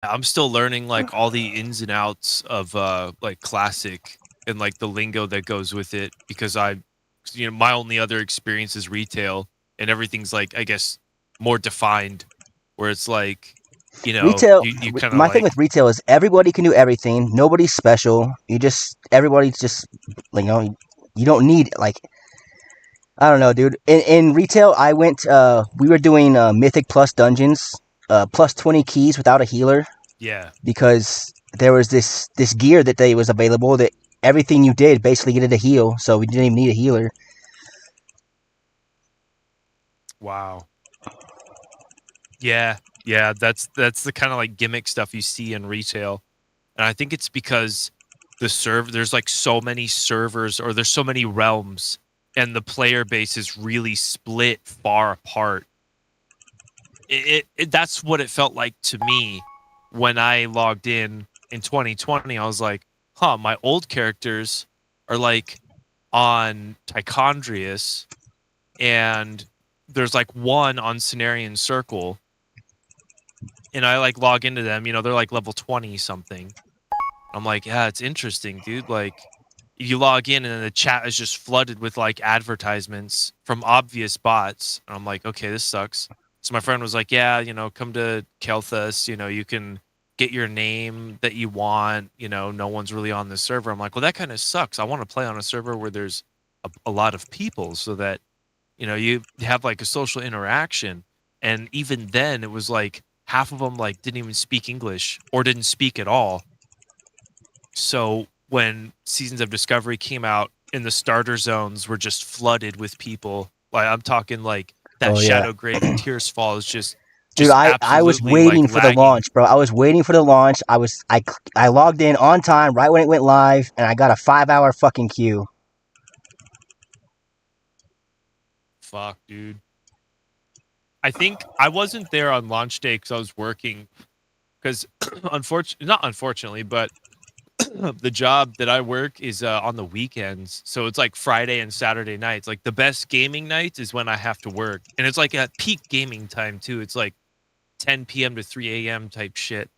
I'm still learning like all the ins and outs of like classic and like the lingo that goes with it because my only other experience is retail and everything's like I guess more defined where it's like Retail. you kind of My thing like with retail is everybody can do everything. Nobody's special. Everybody's just, you don't need like, I don't know, dude. In retail, we were doing Mythic Plus dungeons, plus 20 keys without a healer yeah. because there was this gear that they was available that everything you did basically get it a heal, so we didn't even need a healer. Wow. Yeah. Yeah, that's the kind of like gimmick stuff you see in retail. And I think it's because there's like so many servers or there's so many realms and the player base is really split far apart. That's what it felt like to me when I logged in 2020. I was like, huh, my old characters are like on Tichondrius and there's like one on Cenarian Circle and I like log into them, they're like level 20 something. I'm like, yeah, it's interesting, dude. Like, you log in and then the chat is just flooded with like advertisements from obvious bots. And I'm like, okay, this sucks. So my friend was like, yeah, come to Kelthus. You can get your name that you want. No one's really on the server. I'm like, well, that kind of sucks. I want to play on a server where there's a lot of people so that, you have like a social interaction. And even then, it was like half of them like didn't even speak English or didn't speak at all. So when Seasons of Discovery came out and the starter zones were just flooded with people, like I'm talking like that Oh yeah, Shadow Grave and Tears Fall is just dude. I was absolutely like waiting for the lagging. launch, bro. I was waiting for the launch. I logged in on time right when it went live, and I got a 5 hour fucking queue. Fuck, dude. I think I wasn't there on launch day because I was working. Because not unfortunately, but the job that I work is on the weekends, so it's like Friday and Saturday nights. Like the best gaming nights is when I have to work, and it's like at peak gaming time too. It's like 10 p.m. to 3 a.m. type shit.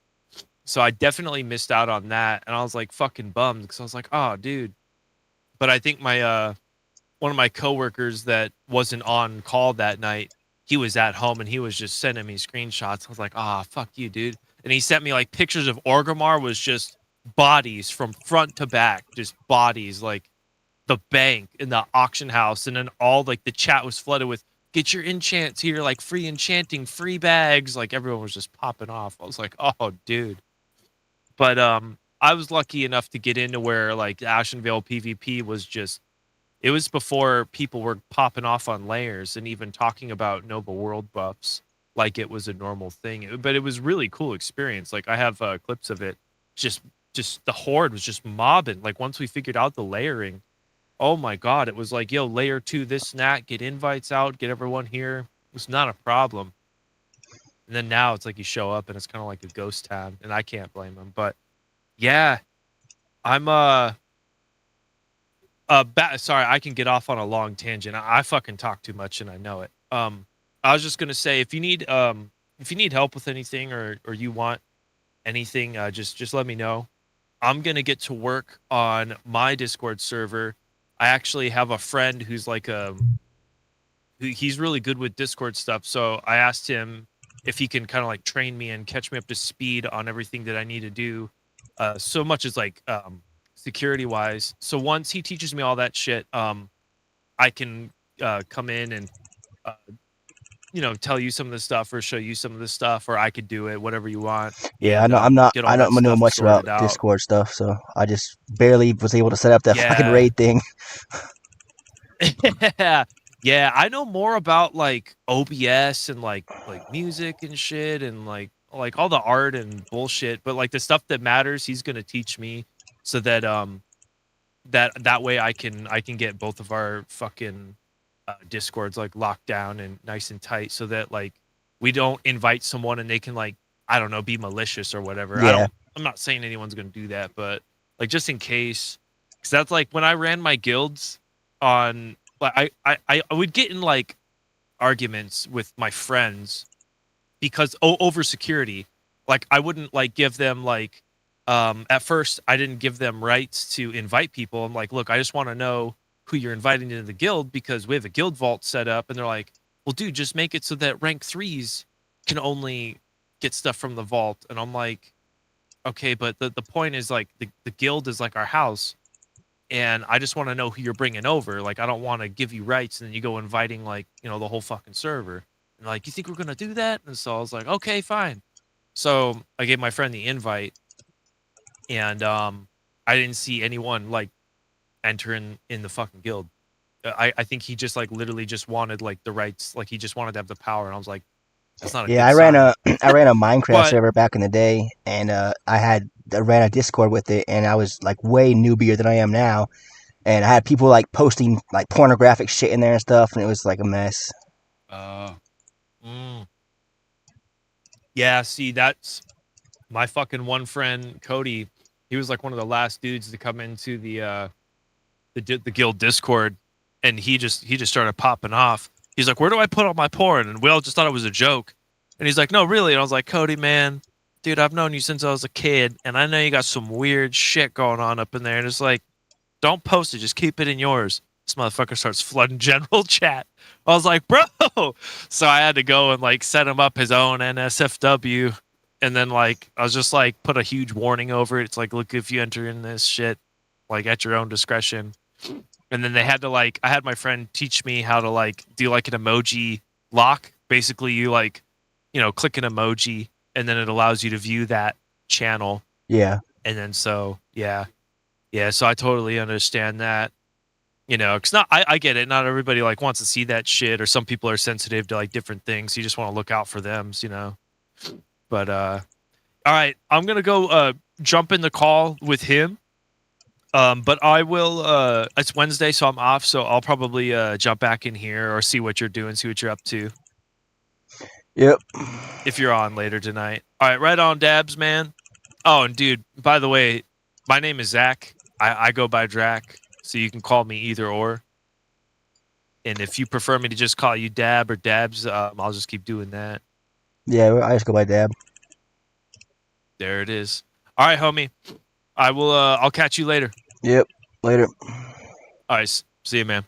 So I definitely missed out on that, and I was like fucking bummed because I was like, oh, dude. But I think my one of my coworkers that wasn't on call that night, he was at home and he was just sending me screenshots. I was like, ah, fuck you, dude. And he sent me like pictures of Orgrimmar was just bodies from front to back, just bodies like the bank in the auction house, and then all like the chat was flooded with get your enchants here, like free enchanting, free bags. Like everyone was just popping off. I was like, oh, dude. But I was lucky enough to get into where like Ashenvale PvP was just it was before people were popping off on layers and even talking about Noble World buffs like it was a normal thing. But it was really cool experience. Like I have clips of it. Just just the horde was just mobbing. Like once we figured out the layering, oh my god, it was like, yo, layer 2 this and that, get invites out, get everyone here. It was not a problem. And then now it's like you show up and it's kind of like a ghost town, and I can't blame them. But yeah, I'm sorry, I can get off on a long tangent. I fucking talk too much and I know it. I was just gonna say if you need help with anything or you want anything, just let me know. I'm gonna get to work on my Discord server. I actually have a friend who's like he's really good with Discord stuff. So I asked him if he can kind of like train me and catch me up to speed on everything that I need to do. So much as like security wise. So once he teaches me all that shit, I can come in and uh, tell you some of the stuff or show you some of the stuff, or I could do it, whatever you want, Yeah, and I'm get I all that don't know stuff much about sorted out. Discord stuff, so I just barely was able to set up that fucking Yeah. raid thing. Yeah. Yeah, I know more about like OBS and like music and shit and like all the art and bullshit, but like the stuff that matters, he's going to teach me so that that way I can get both of our fucking discords like locked down and nice and tight so that like we don't invite someone and they can like I don't know be malicious or whatever. Yeah, I'm not saying anyone's going to do that, but like just in case cuz that's like when I ran my guilds on like I would get in like arguments with my friends because over security Like I wouldn't like give them like at first I didn't give them rights to invite people. I'm like, look, I just want to know who you're inviting into the guild because we have a guild vault set up. And they're like, well, dude, just make it so that rank threes can only get stuff from the vault. And I'm like, okay, but the point is like the guild is like our house. And I just want to know who you're bringing over. Like, I don't want to give you rights and then you go inviting like, the whole fucking server. And like, you think we're going to do that? And so I was like, okay, fine. So I gave my friend the invite, and I didn't see anyone like enter in the fucking guild. I think he just like literally just wanted like the rights, like he just wanted to have the power, and I was like, that's not a Yeah, good I ran sign. a I ran a Minecraft But server back in the day, and I ran a Discord with it, and I was like way newbier than I am now, and I had people like posting like pornographic shit in there and stuff, and it was like a mess. uh, mm, yeah, see, that's my fucking one friend Cody. He was like one of the last dudes to come into the guild Discord, and he just started popping off. He's like, "Where do I put all my porn?" And we all just thought it was a joke. And he's like, "No, really." And I was like, "Cody, man, dude, I've known you since I was a kid, and I know you got some weird shit going on up in there. And it's like, don't post it, just keep it in yours." This motherfucker starts flooding general chat. I was like, "Bro," so I had to go and like set him up his own NSFW. And then like I was just like put a huge warning over it. It's like, look, if you enter in this shit, like at your own discretion. And then they had to like I had my friend teach me how to like do like an emoji lock. Basically you like, click an emoji and then it allows you to view that channel. Yeah, And then so yeah. Yeah, so I totally understand that. Cause not I get it. Not everybody like wants to see that shit, or some people are sensitive to like different things. You just want to look out for them. But all right, I'm gonna go jump in the call with him. But I will. It's Wednesday, so I'm off. So I'll probably jump back in here or see what you're doing, see what you're up to. yep, If you're on later tonight. All right, right on, Dabs, man. Oh, and dude, by the way, my name is Zach. I go by Drac, so you can call me either or. And if you prefer me to just call you Dab or Dabs, I'll just keep doing that. yeah. I just go by Dab. There it is. All right, homie. I will. I'll catch you later. Yep, later. All right, see you, man.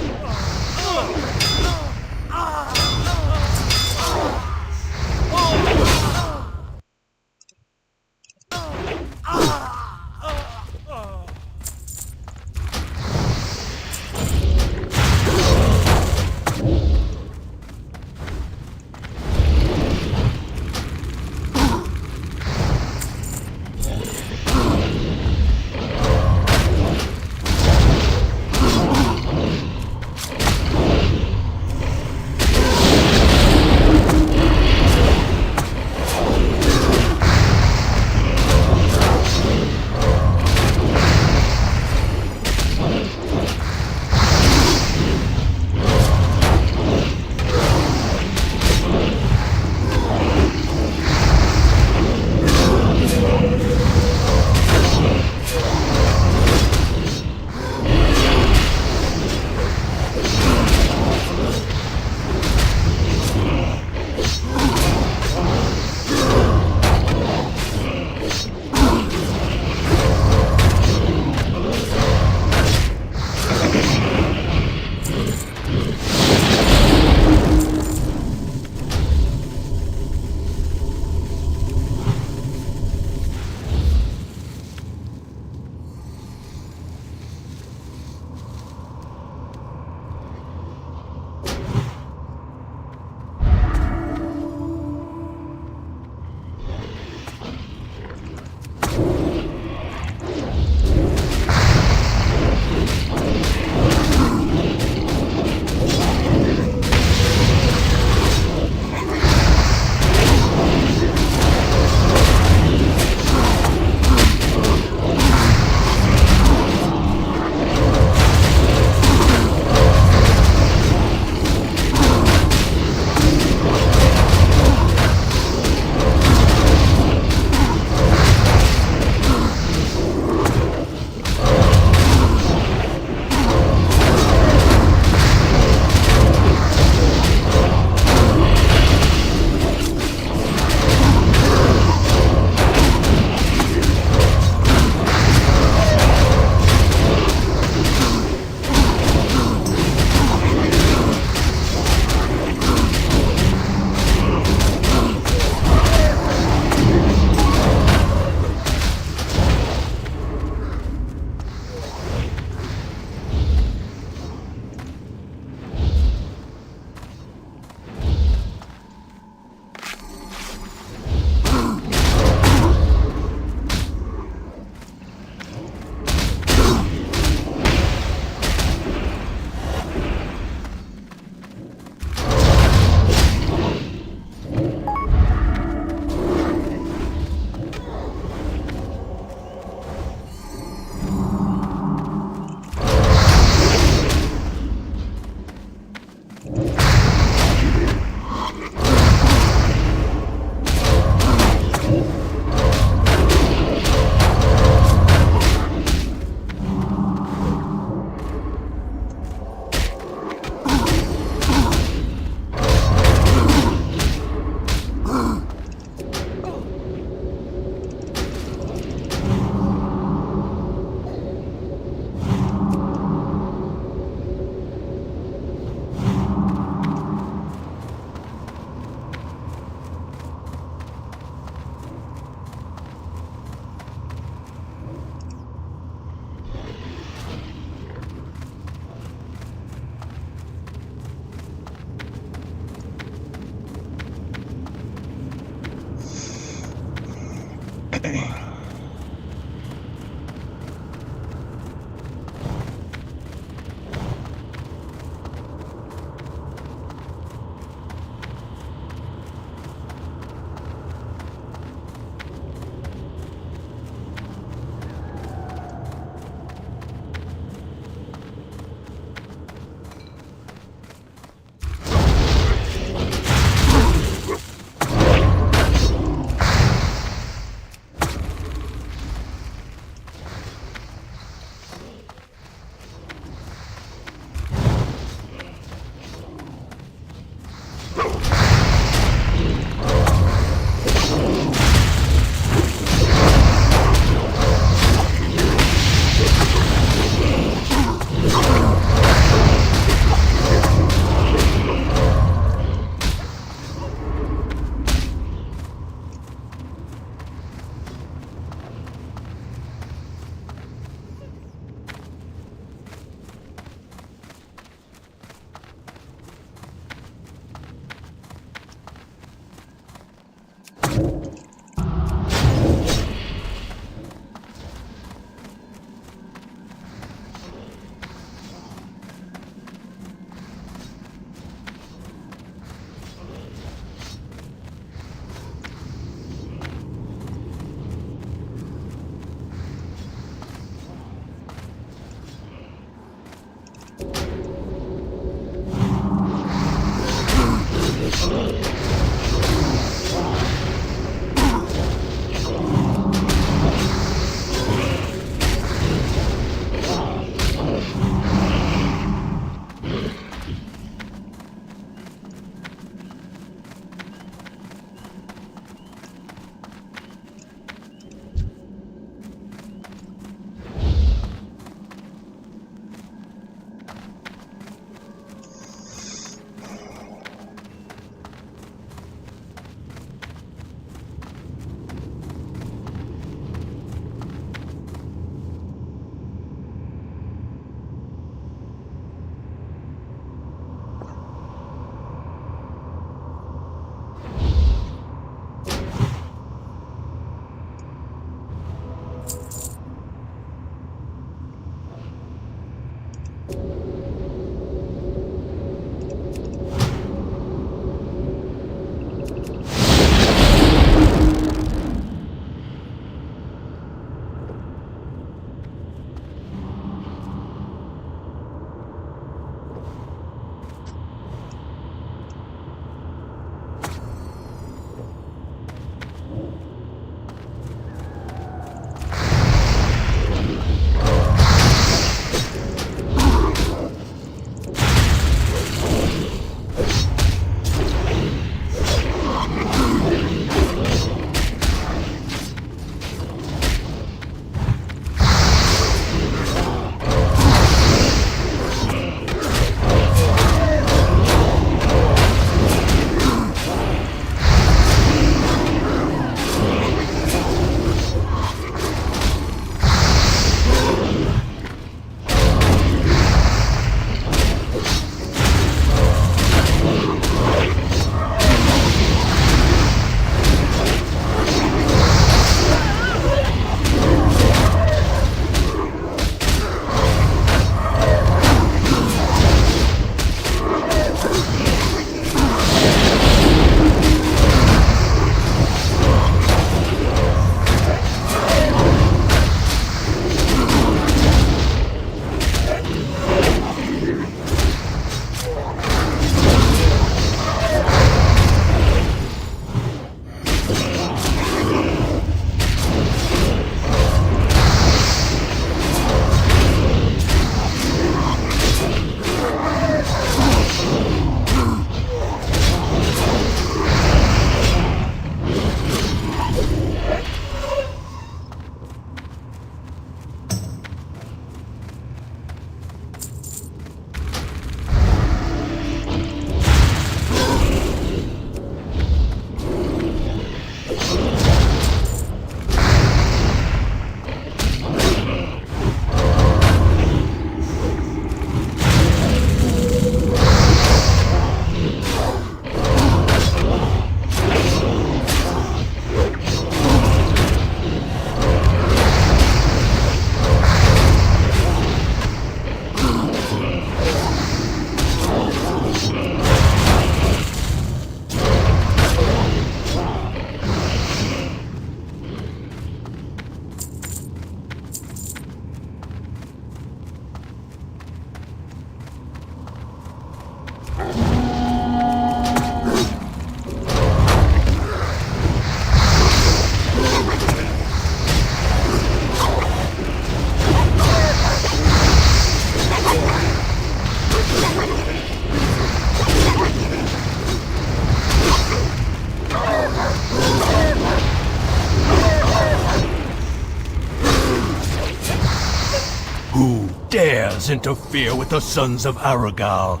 gods interfere with the sons of Aragal.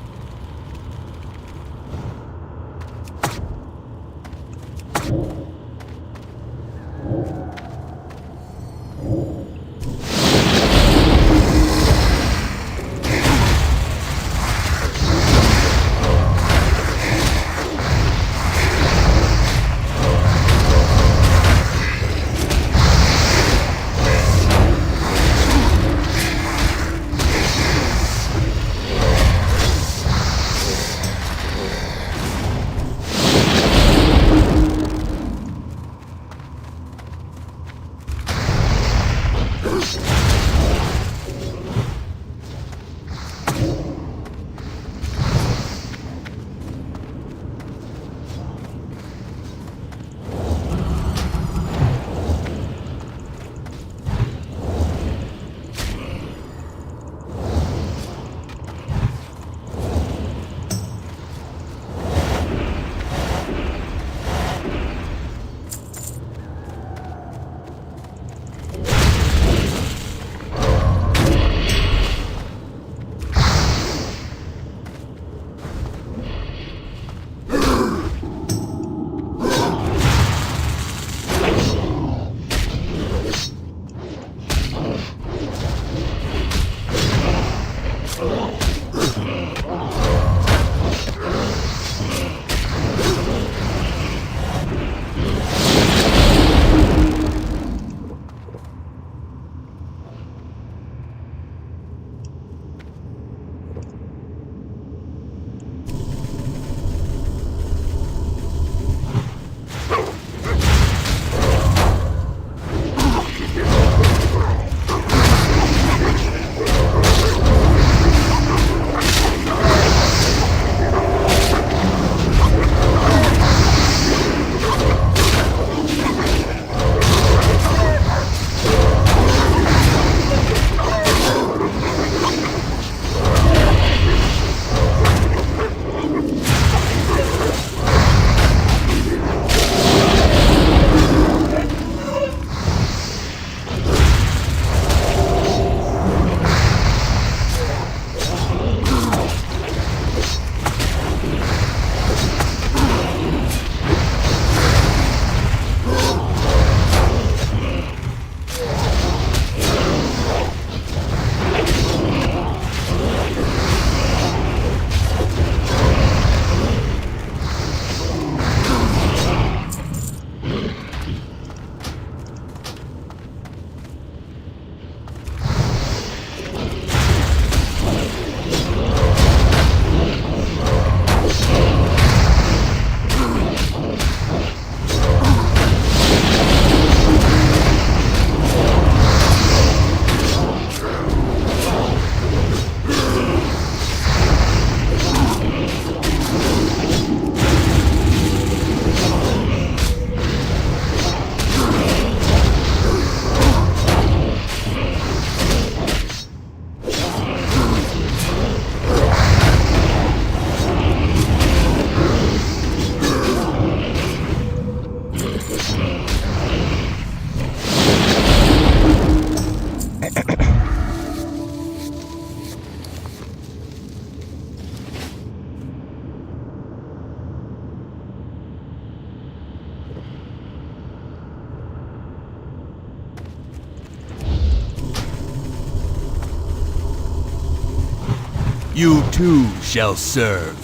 You too shall serve.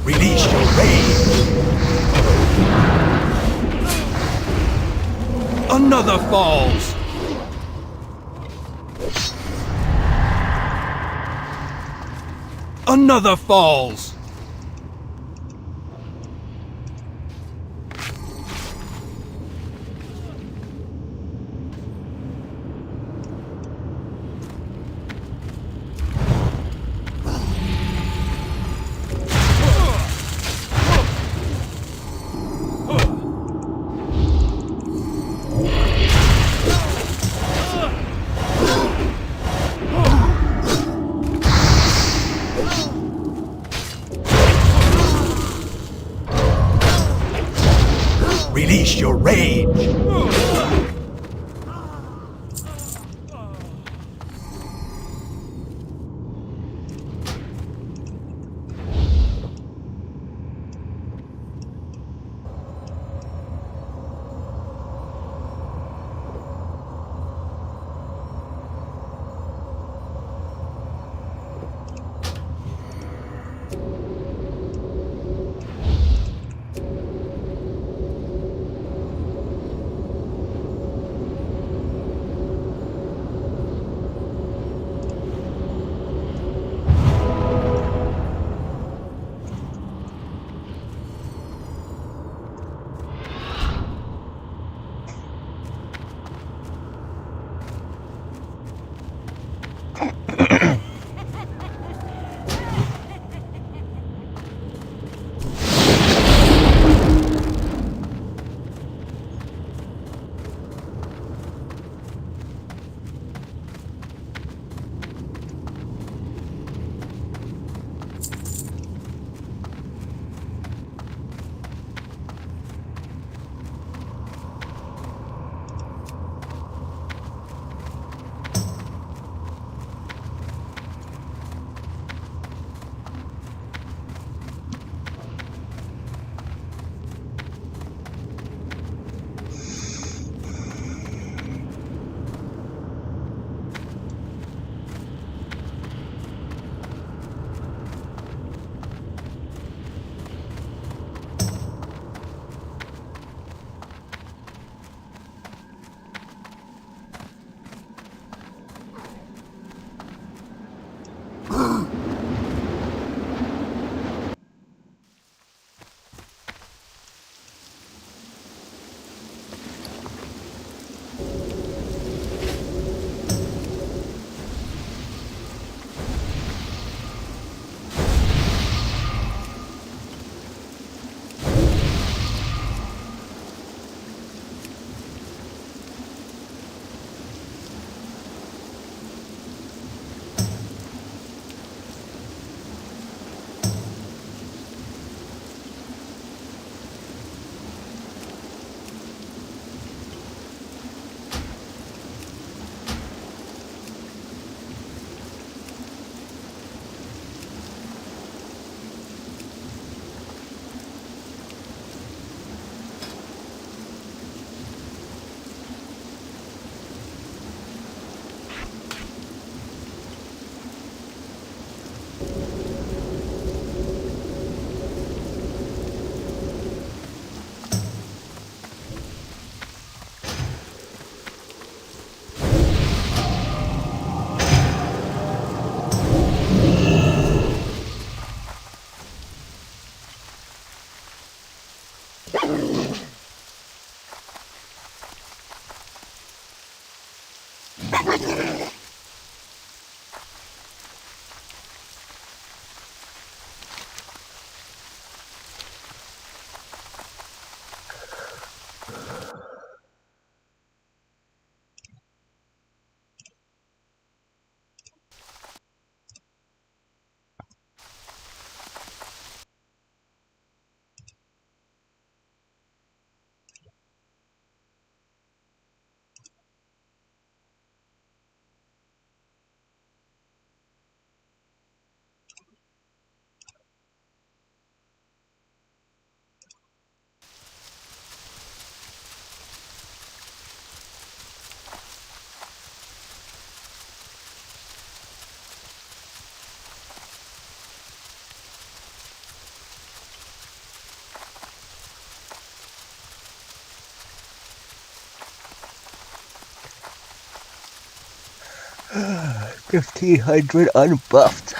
Release your rage. Another falls. Another falls. Release your rage. $1,500 unbuffed.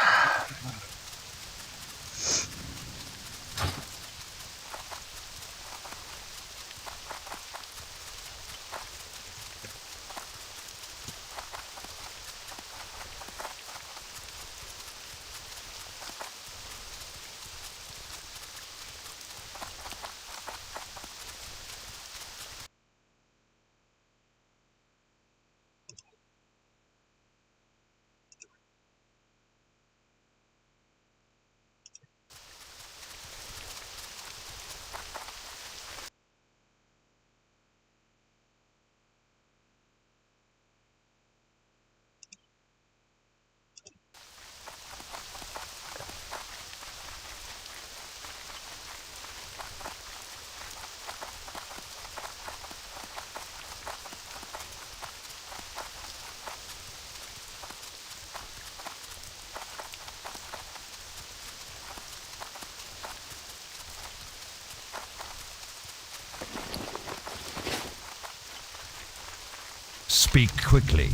Speak quickly.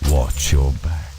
Watch your back.